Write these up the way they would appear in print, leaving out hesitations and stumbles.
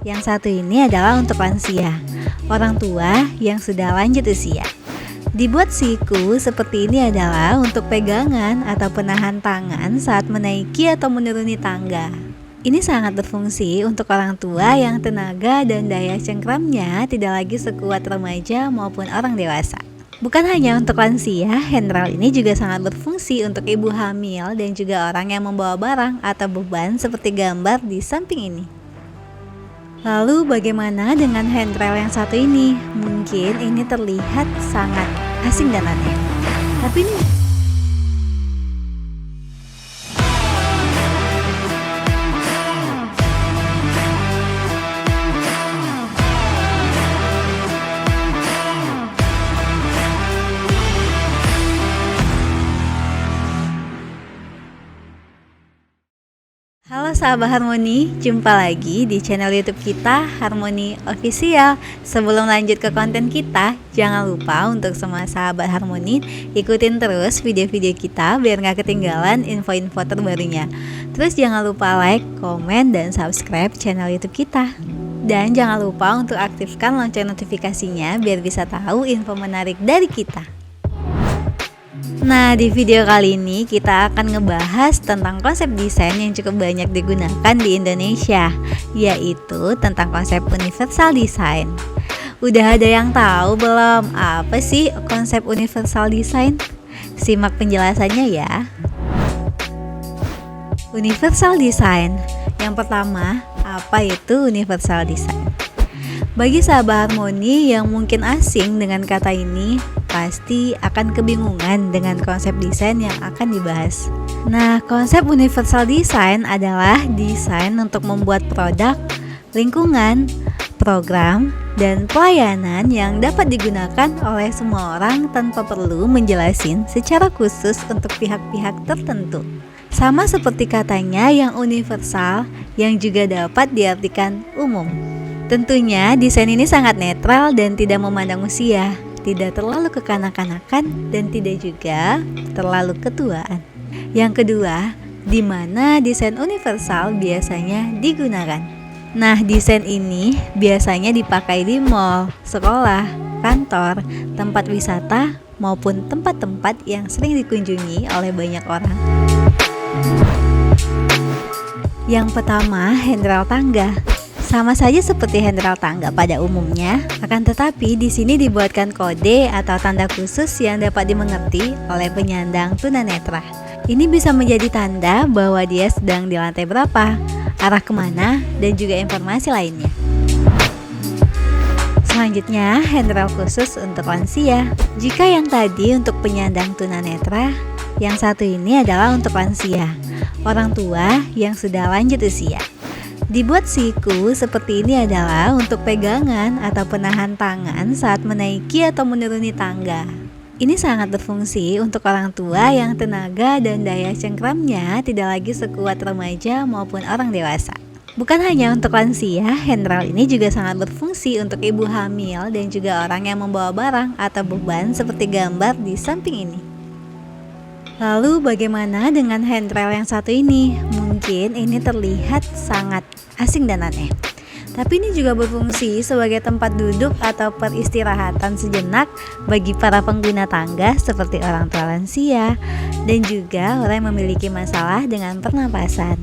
Yang satu ini adalah untuk lansia, orang tua yang sudah lanjut usia. Dibuat siku seperti ini adalah untuk pegangan atau penahan tangan saat menaiki atau menuruni tangga. Ini sangat berfungsi untuk orang tua yang tenaga dan daya cengkramnya tidak lagi sekuat remaja maupun orang dewasa. Bukan hanya untuk lansia, handrail ini juga sangat berfungsi untuk ibu hamil dan juga orang yang membawa barang atau beban seperti gambar di samping ini. Lalu bagaimana dengan handrail yang satu ini? Mungkin ini terlihat sangat asing dan aneh. Tapi ini Halo sahabat Harmoni, jumpa lagi di channel YouTube kita Harmoni Official. Sebelum lanjut ke konten kita, jangan lupa untuk semua sahabat Harmoni ikutin terus video-video kita biar gak ketinggalan info-info terbarunya. Terus jangan lupa like, komen, dan subscribe channel YouTube kita. Dan jangan lupa untuk aktifkan lonceng notifikasinya biar bisa tahu info menarik dari kita. Nah, di video kali ini kita akan ngebahas tentang konsep desain yang cukup banyak digunakan di Indonesia, yaitu tentang konsep universal design. Udah ada yang tahu belum apa sih konsep universal design? Simak penjelasannya ya. Universal design. Yang pertama, apa itu universal design? Bagi sahabat Harmoni yang mungkin asing dengan kata ini, pasti akan kebingungan dengan konsep desain yang akan dibahas. Nah, konsep universal design adalah desain untuk membuat produk, lingkungan, program, dan pelayanan yang dapat digunakan oleh semua orang tanpa perlu menjelasin secara khusus untuk pihak-pihak tertentu. Sama seperti katanya yang universal yang juga dapat diartikan umum. Tentunya desain ini sangat netral dan tidak memandang usia, tidak terlalu kekanak-kanakan dan tidak juga terlalu ketuaan. Yang kedua, di mana desain universal biasanya digunakan. Nah, desain ini biasanya dipakai di mall, sekolah, kantor, tempat wisata, maupun tempat-tempat yang sering dikunjungi oleh banyak orang. Yang pertama, handrail tangga. Sama saja seperti handrail tangga pada umumnya, akan tetapi di sini dibuatkan kode atau tanda khusus yang dapat dimengerti oleh penyandang tunanetra. Ini bisa menjadi tanda bahwa dia sedang di lantai berapa, arah kemana, dan juga informasi lainnya. Selanjutnya, handrail khusus untuk lansia. Jika yang tadi untuk penyandang tunanetra, yang satu ini adalah untuk lansia, orang tua yang sudah lanjut usia. Dibuat siku seperti ini adalah untuk pegangan atau penahan tangan saat menaiki atau menuruni tangga. Ini sangat berfungsi untuk orang tua yang tenaga dan daya cengkramnya tidak lagi sekuat remaja maupun orang dewasa. Bukan hanya untuk lansia, handrail ini juga sangat berfungsi untuk ibu hamil dan juga orang yang membawa barang atau beban seperti gambar di samping ini. Lalu bagaimana dengan handrail yang satu ini? Mungkin ini terlihat sangat asing dan aneh. Tapi ini juga berfungsi sebagai tempat duduk atau peristirahatan sejenak bagi para pengguna tangga seperti orang tua lansia dan juga orang yang memiliki masalah dengan pernapasan.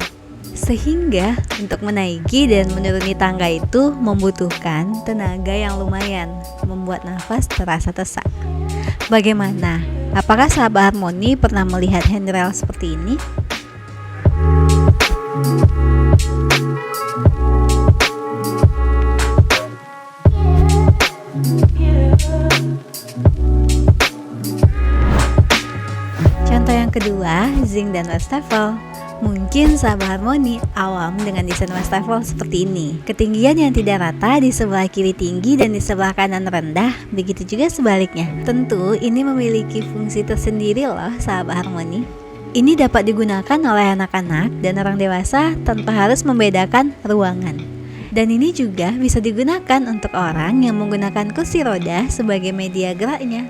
Sehingga untuk menaiki dan menuruni tangga itu membutuhkan tenaga yang lumayan, membuat nafas terasa sesak. Bagaimana? Apakah sahabat Harmoni pernah melihat handrail seperti ini? Contoh yang kedua, zinc dan wastafel. Mungkin sahabat Harmoni awam dengan desain wastafel seperti ini. Ketinggian yang tidak rata di sebelah kiri tinggi dan di sebelah kanan rendah, begitu juga sebaliknya. Tentu ini memiliki fungsi tersendiri loh sahabat Harmoni. Ini dapat digunakan oleh anak-anak dan orang dewasa tanpa harus membedakan ruangan. Dan ini juga bisa digunakan untuk orang yang menggunakan kursi roda sebagai media geraknya.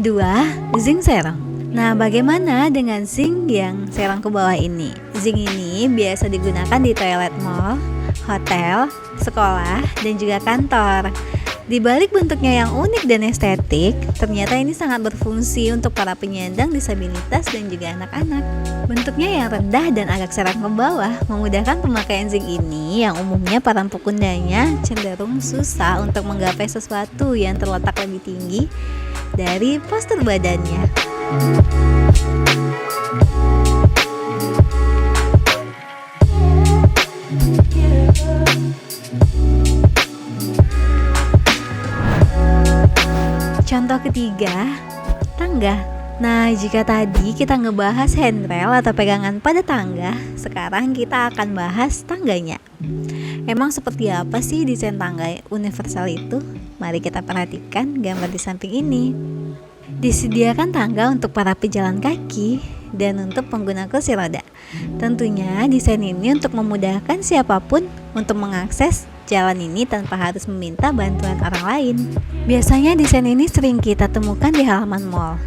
2. Zinc serum. Nah, bagaimana dengan zinc yang saya rangkum bawah ini? Zinc ini biasa digunakan di toilet mall, hotel, sekolah, dan juga kantor. Di balik bentuknya yang unik dan estetik, ternyata ini sangat berfungsi untuk para penyandang disabilitas dan juga anak-anak. Bentuknya yang rendah dan agak serangkum bawah memudahkan pemakaian zinc ini yang umumnya para penggunanya cenderung susah untuk menggapai sesuatu yang terletak lebih tinggi dari postur badannya. Contoh ketiga, tangga. Nah, jika tadi kita ngebahas handrail atau pegangan pada tangga, sekarang kita akan bahas tangganya. Emang seperti apa sih desain tangga universal itu? Mari kita perhatikan gambar di samping ini. Disediakan tangga untuk para pejalan kaki dan untuk pengguna kursi roda. Tentunya desain ini untuk memudahkan siapapun untuk mengakses jalan ini tanpa harus meminta bantuan orang lain. Biasanya desain ini sering kita temukan di halaman mall,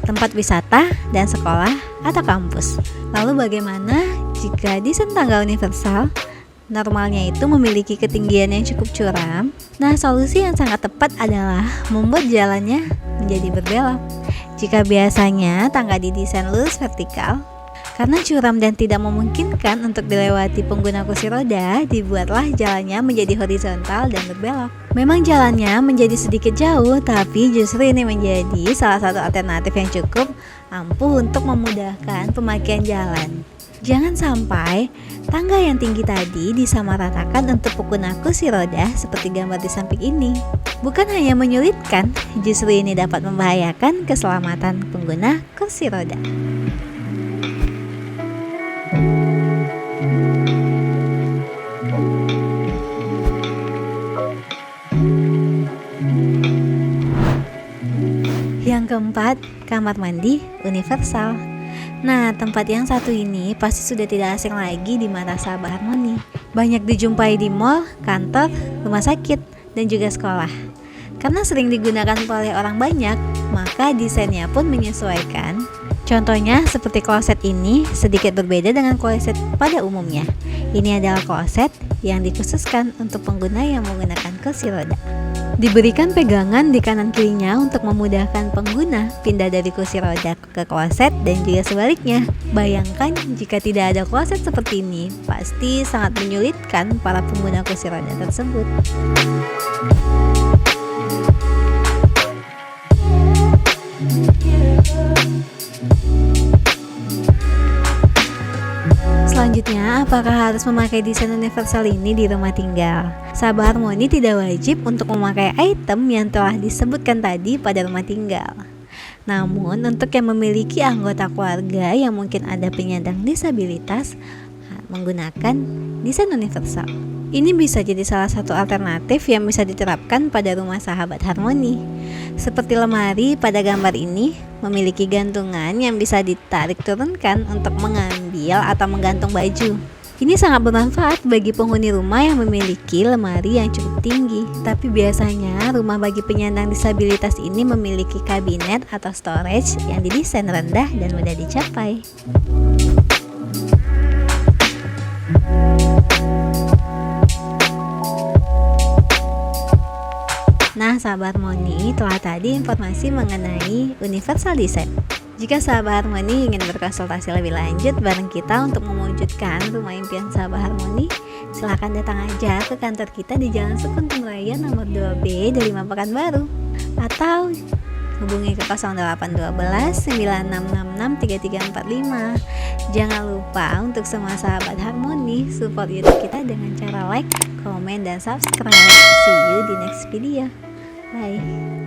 tempat wisata, dan sekolah atau kampus. Lalu bagaimana jika desain tangga universal normalnya itu memiliki ketinggian yang cukup curam? Nah, solusi yang sangat tepat adalah membuat jalannya menjadi berbelok. Jika biasanya tangga didesain lurus vertikal, karena curam dan tidak memungkinkan untuk dilewati pengguna kursi roda, dibuatlah jalannya menjadi horizontal dan berbelok. Memang jalannya menjadi sedikit jauh, tapi justru ini menjadi salah satu alternatif yang cukup ampuh untuk memudahkan pemakaian jalan. Jangan sampai tangga yang tinggi tadi disamaratakan untuk pengguna kursi roda seperti gambar di samping ini. Bukan hanya menyulitkan, justru ini dapat membahayakan keselamatan pengguna kursi roda. Yang keempat, kamar mandi universal. Nah, tempat yang satu ini pasti sudah tidak asing lagi di mata sahabat harmoni. Banyak dijumpai di mall, kantor, rumah sakit, dan juga sekolah. Karena sering digunakan oleh orang banyak, maka desainnya pun menyesuaikan. Contohnya seperti kloset ini sedikit berbeda dengan kloset pada umumnya. Ini adalah kloset yang dikhususkan untuk pengguna yang menggunakan kursi roda. Diberikan pegangan di kanan kirinya untuk memudahkan pengguna pindah dari kursi roda ke kloset dan juga sebaliknya. Bayangkan jika tidak ada kloset seperti ini, pasti sangat menyulitkan para pengguna kursi roda tersebut. Selanjutnya, apakah harus memakai desain universal ini di rumah tinggal? Sahabat harmoni tidak wajib untuk memakai item yang telah disebutkan tadi pada rumah tinggal. Namun, untuk yang memiliki anggota keluarga yang mungkin ada penyandang disabilitas, menggunakan desain universal. Ini bisa jadi salah satu alternatif yang bisa diterapkan pada rumah sahabat harmoni. Seperti lemari pada gambar ini, memiliki gantungan yang bisa ditarik turunkan untuk mengambil atau menggantung baju. Ini sangat bermanfaat bagi penghuni rumah yang memiliki lemari yang cukup tinggi. Tapi biasanya rumah bagi penyandang disabilitas ini memiliki kabinet atau storage yang didesain rendah dan mudah dicapai. Nah, sahabat harmoni, telah tadi informasi mengenai universal design. Jika sahabat harmoni ingin berkonsultasi lebih lanjut bareng kita untuk mewujudkan rumah impian sahabat harmoni, silahkan datang aja ke kantor kita di Jalan Sukuntum Raya nomor 2B, Delima Pekanbaru, atau hubungi ke 0812 9666 3345. Jangan lupa untuk semua sahabat harmoni support YouTube kita dengan cara like, komen, dan subscribe. See you di next video. Bye.